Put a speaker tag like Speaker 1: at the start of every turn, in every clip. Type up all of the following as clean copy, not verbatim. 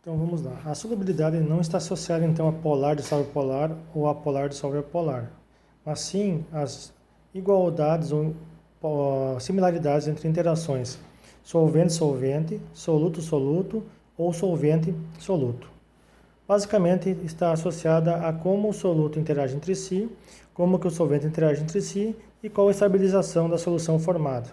Speaker 1: Então vamos lá. A solubilidade não está associada então a polar dissolve polar ou a polar dissolve polar, mas sim as igualdades ou similaridades entre interações solvente-solvente, soluto-soluto ou solvente-soluto. Basicamente está associada a como o soluto interage entre si, como que o solvente interage entre si e qual a estabilização da solução formada.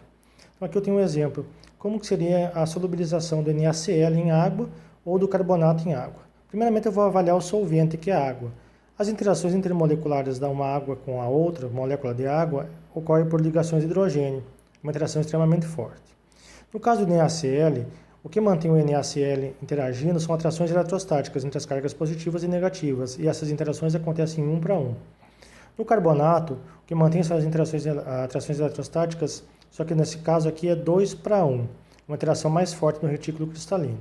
Speaker 1: Então aqui eu tenho um exemplo. Como que seria a solubilização do NaCl em água ou do carbonato em água? Primeiramente eu vou avaliar o solvente, que é a água. As interações intermoleculares de uma água com a outra molécula de água ocorrem por ligações de hidrogênio, uma interação extremamente forte. No caso do NaCl, o que mantém o NaCl interagindo são atrações eletrostáticas entre as cargas positivas e negativas, e essas interações acontecem 1 para 1. No carbonato, o que mantém essas atrações eletrostáticas, só que nesse caso aqui é 2 para 1, uma interação mais forte no retículo cristalino.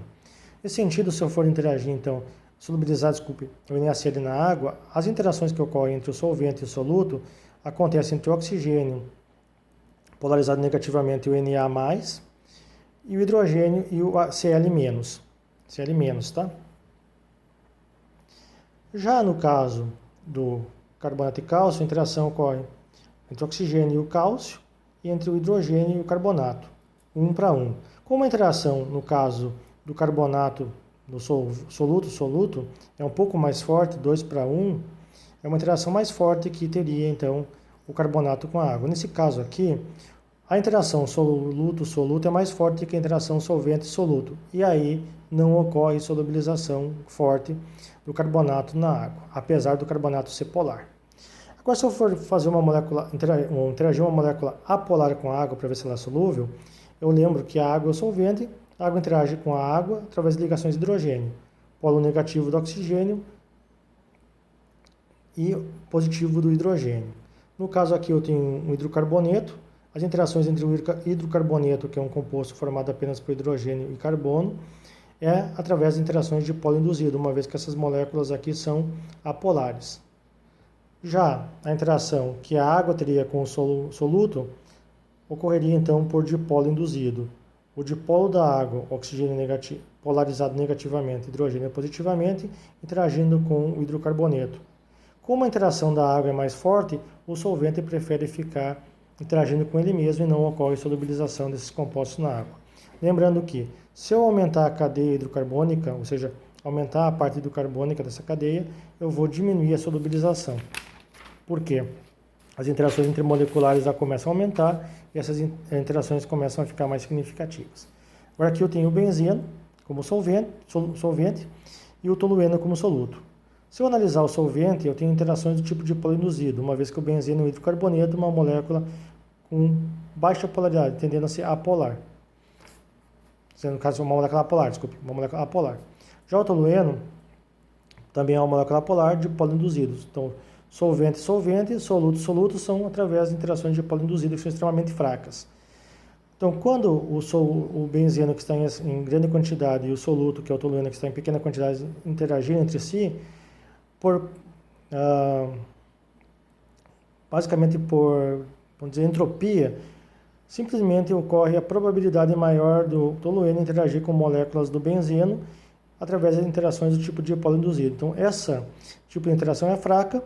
Speaker 1: Nesse sentido, se eu for interagir, então, solubilizar, o NaCl na água, as interações que ocorrem entre o solvente e o soluto acontecem entre o oxigênio polarizado negativamente e o Na+, e o hidrogênio e o Cl-, Cl-, tá? Já no caso do carbonato e cálcio, a interação ocorre entre o oxigênio e o cálcio e entre o hidrogênio e o carbonato, 1 para 1. Como a interação, no caso do carbonato do soluto-soluto, é um pouco mais forte, 2 para 1, é uma interação mais forte que teria, então, o carbonato com a água. Nesse caso aqui, a interação soluto-soluto é mais forte que a interação solvente-soluto, e aí não ocorre solubilização forte do carbonato na água, apesar do carbonato ser polar. Agora, se eu for fazer interagir uma molécula apolar com a água para ver se ela é solúvel, eu lembro que a água é o solvente, a água interage com a água através de ligações de hidrogênio, polo negativo do oxigênio e positivo do hidrogênio. No caso aqui eu tenho um hidrocarboneto, as interações entre o hidrocarboneto, que é um composto formado apenas por hidrogênio e carbono, é através de interações de polo induzido, uma vez que essas moléculas aqui são apolares. Já a interação que a água teria com o soluto ocorreria então por dipolo induzido. O dipolo da água, oxigênio negativo, polarizado negativamente, hidrogênio positivamente, interagindo com o hidrocarboneto. Como a interação da água é mais forte, o solvente prefere ficar interagindo com ele mesmo e não ocorre solubilização desses compostos na água. Lembrando que, se eu aumentar a cadeia hidrocarbônica, ou seja, aumentar a parte hidrocarbônica dessa cadeia, eu vou diminuir a solubilização. Por quê? As interações intermoleculares já começam a aumentar e essas interações começam a ficar mais significativas. Agora aqui eu tenho o benzeno como solvente e o tolueno como soluto. Se eu analisar o solvente, eu tenho interações do tipo dipolo induzido, uma vez que o benzeno é um hidrocarboneto, uma molécula com baixa polaridade, tendendo a ser apolar. No caso, uma molécula apolar, uma molécula apolar. Já o tolueno também é uma molécula apolar de dipolo induzido. Então, solvente, soluto são através de interações de dipolo induzido que são extremamente fracas. Então, quando o benzeno que está em grande quantidade e o soluto, que é o tolueno que está em pequena quantidade, interagirem entre si, basicamente por, vamos dizer, entropia, simplesmente ocorre a probabilidade maior do tolueno interagir com moléculas do benzeno através das interações do tipo dipolo induzido. Então, essa tipo de interação é fraca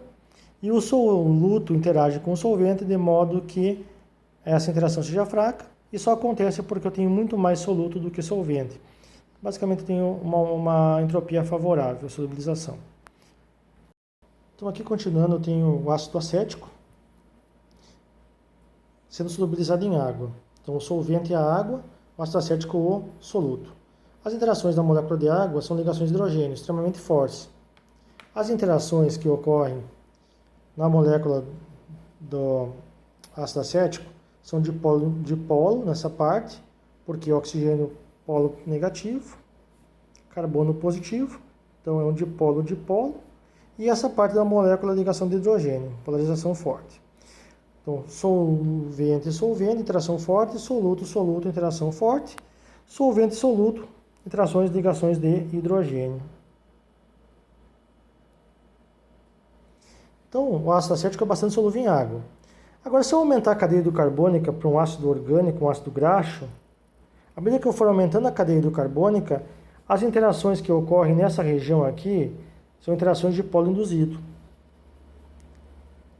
Speaker 1: e o soluto interage com o solvente de modo que essa interação seja fraca e só acontece porque eu tenho muito mais soluto do que solvente. Basicamente, tenho uma entropia favorável à solubilização. Então, aqui continuando, eu tenho o ácido acético sendo solubilizado em água. Então, o solvente é a água, o ácido acético o soluto. As interações da molécula de água são ligações de hidrogênio, extremamente fortes. As interações que ocorrem na molécula do ácido acético são de polo nessa parte, porque oxigênio polo negativo, carbono positivo, então é um dipolo, e essa parte da molécula ligação de hidrogênio, polarização forte. Então, solvente, interação forte, soluto, interação forte, solvente, soluto, interações, ligações de hidrogênio. Então, o ácido acético é bastante solúvel em água. Agora, se eu aumentar a cadeia hidrocarbônica para um ácido orgânico, um ácido graxo, à medida que eu for aumentando a cadeia hidrocarbônica, As interações que ocorrem nessa região aqui são interações de polo induzido.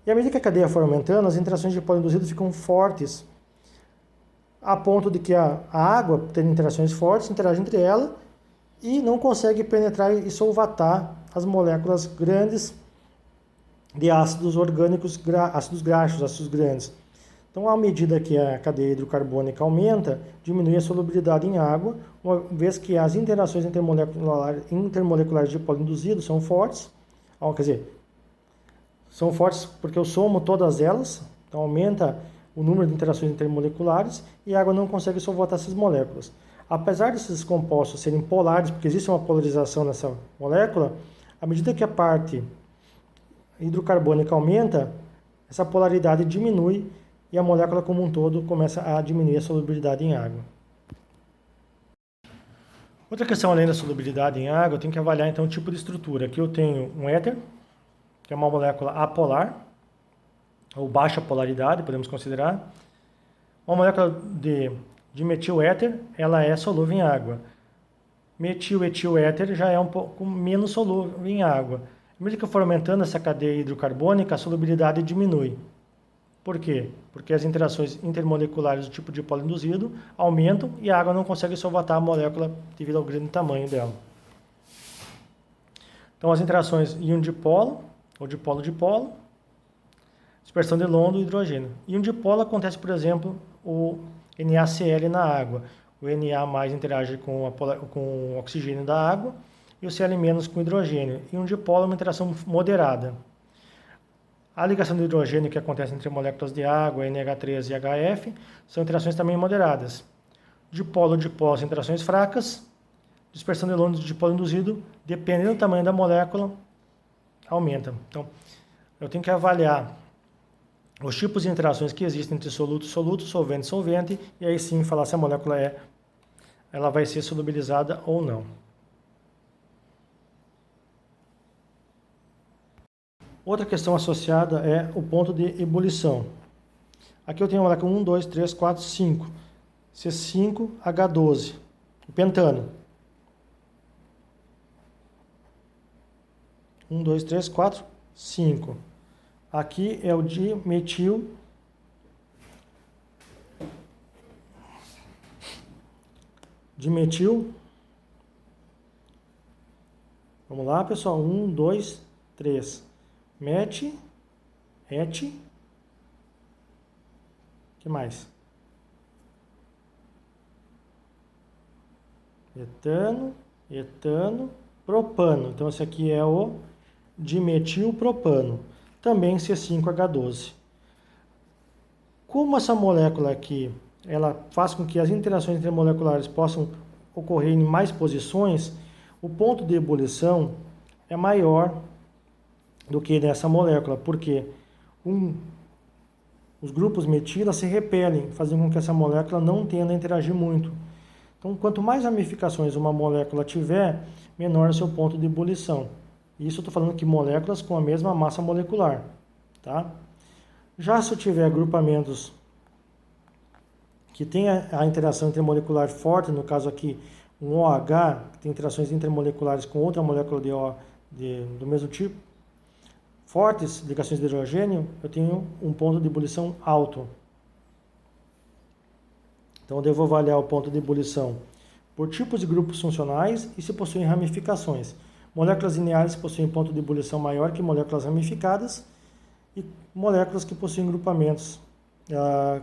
Speaker 1: E à medida que a cadeia for aumentando, as interações de polo induzido ficam fortes, a ponto de que a água, tendo interações fortes, interage entre elas e não consegue penetrar e solvatar as moléculas grandes de ácidos orgânicos, ácidos graxos, ácidos grandes. Então, à medida que a cadeia hidrocarbônica aumenta, diminui a solubilidade em água, uma vez que as interações intermoleculares de polo induzido são fortes, quer dizer, são fortes porque eu somo todas elas, então aumenta o número de interações intermoleculares e a água não consegue solvatar essas moléculas. Apesar desses compostos serem polares, porque existe uma polarização nessa molécula, à medida que a parte hidrocarbônica aumenta, essa polaridade diminui e a molécula como um todo começa a diminuir a solubilidade em água. Outra questão além da solubilidade em água, eu tenho que avaliar então o tipo de estrutura. Aqui eu tenho um éter, que é uma molécula apolar, ou baixa polaridade, podemos considerar. Uma molécula de metil-éter, ela é solúvel em água. Metil-etil-éter já é um pouco menos solúvel em água. À medida que eu for aumentando essa cadeia hidrocarbônica, a solubilidade diminui. Por quê? Porque as interações intermoleculares do tipo de polo induzido aumentam e a água não consegue solvatar a molécula devido ao grande tamanho dela. Então, as interações íon-dipolo, ou dipolo-dipolo, dispersão de lond do hidrogênio. Íon-dipolo acontece, por exemplo, o NaCl na água. O Na+ interage com o oxigênio da água e o Cl- com o hidrogênio. Íon-dipolo é uma interação moderada. A ligação de hidrogênio que acontece entre moléculas de água, NH3 e HF, são interações também moderadas. Dipolo-dipolo são interações fracas. Dispersão de lond do dipolo induzido, dependendo do tamanho da molécula, aumenta. Então, eu tenho que avaliar os tipos de interações que existem entre soluto-soluto, solvente-solvente, e aí sim falar se a molécula ela vai ser solubilizada ou não. Outra questão associada é o ponto de ebulição. Aqui eu tenho a molécula 1, 2, 3, 4, 5. C5H12, o pentano. 1, 2, 3, 4, 5. Aqui é o dimetil Vamos lá, pessoal. 1, 2, 3. Met, et. Que mais? Etano, etano, propano. Então, esse aqui é o dimetilpropano. Também C5H12. Como essa molécula aqui, ela faz com que as interações intermoleculares possam ocorrer em mais posições, o ponto de ebulição é maior do que nessa molécula, porque os grupos metila se repelem, fazendo com que essa molécula não tenda a interagir muito. Então, quanto mais ramificações uma molécula tiver, menor é o seu ponto de ebulição. Isso eu estou falando aqui moléculas com a mesma massa molecular. Tá? Já se eu tiver agrupamentos que tem a interação intermolecular forte, no caso aqui um OH, que tem interações intermoleculares com outra molécula de O do mesmo tipo, fortes ligações de hidrogênio, eu tenho um ponto de ebulição alto. Então eu devo avaliar o ponto de ebulição por tipos de grupos funcionais e se possuem ramificações. Moléculas lineares possuem ponto de ebulição maior que moléculas ramificadas e moléculas que possuem grupamentos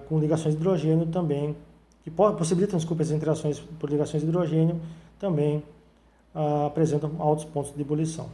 Speaker 1: com ligações de hidrogênio também, que possibilitam, as interações por ligações de hidrogênio, também apresentam altos pontos de ebulição.